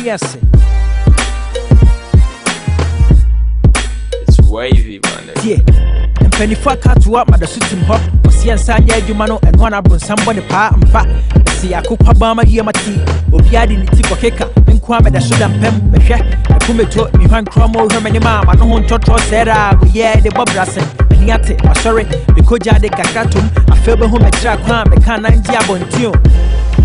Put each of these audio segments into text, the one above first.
yes. It's wavy, man. Yeah. And penny for cat to up, Mother Sutim Hop, was and Sanya Jumano, and one up on somebody pa and pa. See, I cook Pabama Yamati, Obiadi in Tipo Keka, and Kwame the Sudan Pem, Besha, and Kumeto, Ivan Cromo, Hermany Mam, and no Toto Sarah, we yeah, the Bob Rassen, and Yate, sorry, because Jade Kakatum, I feel home at Traquam, the Canan Diabon Tune.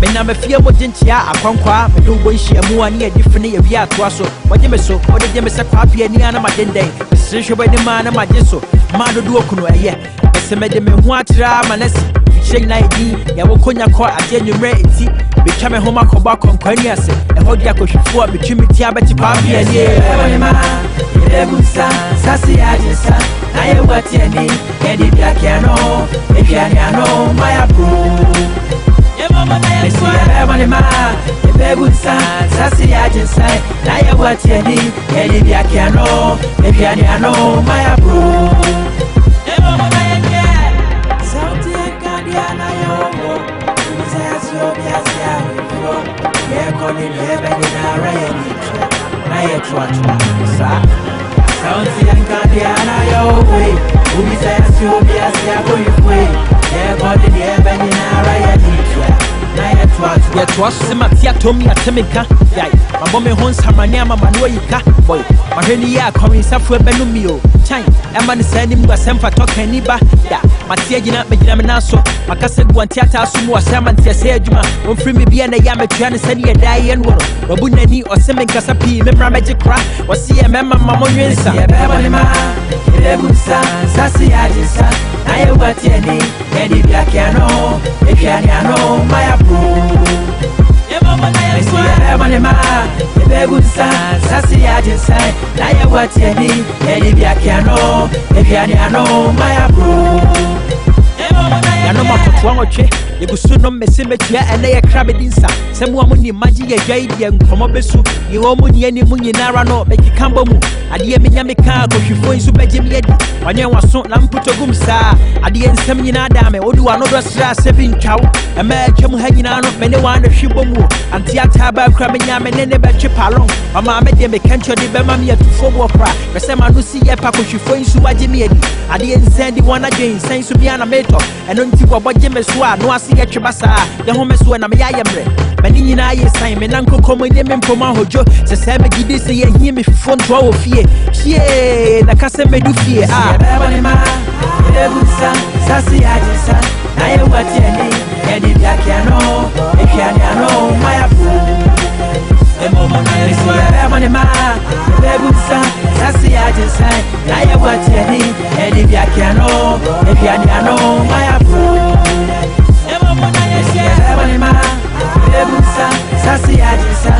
Men I'm a fear what didn't ya, a conqua, but no way she a more near different of Yatuaso, what you so, what did you miss a papi and Yana Madende, the social by the man of my disso, Mado Duokuno, yeah, as a medicine, what Ramanes, Shane Nighty, Yawokonia Court at January, become a home cobac on Quanias, and hold Yakoshi for between Tiabati Papi and Yebusa, Sassy Adisa, I am what you need, and if you can know, if you know, my approve. I see a man, the baby son, Sassy Adjusai, I what you need, and if you can know, if you know, my approve. Something I can't hear, says your Biasia, you're calling heaven in a rain. I had what, sir. Something I can't hear, your way. Who says your Biasia going away? You're calling heaven in a rain. Yet was Matia Tommy at Temeka, Yai, my woman Hons Hamaniama Manuika, boy, Mahenia coming Safu Benumio, Chine, a man sending was Sempa Tokeniba, ya, Matia Gina Mejaminaso, Macassa Guantiata Sumo, Saman Tiasejuma, on free me be an Yamatrian Senia Diane Wono, Babunani or Semen Casapi, Memra Magic Crack, or see a member Mamonisa, Ebusa, Sassy Adisa, I am what you need, and if you can know, if you know, my approve. I see a man, the Bebusa, Sassy Adisa, I am what you need, and if you can know, if you know, my approve. Yanoma Tuangoche, you could soon not miss him and they are crabbed inside. Some woman in Magia Jade and Comobesu, you almost any Muninarano, make a cambomu. I dear Miamika, because you find so bad Jimmy. When you was so Lamputogumsa, I didn't send me Nadame, or do another strass 7 cow, a man come hanging out of many one of Shibomu, and Tiataba cramming yam and any batch palong. A mamma, they can't show the Bemamia to forward cry. The same I do see a pack of you find so bad Jimmy. I didn't send the one again, saying Subiana Meto, and don't you about Jimmy Swa, no, I see a Chibasa, the homeless when I'm Yamre. Manina is time, and Uncle Common Poma Hojo, the same Gidis, and hear me from 12 fear. Yea, the Cassame do fear. Ebusa, Sassy Adisa, I am what you need, and if you can know, if you know, my approve. Ebusa, Sassy Adisa, I am what you need, and if you can know, if you know, my approve. Ebusa, Sassy Adisa.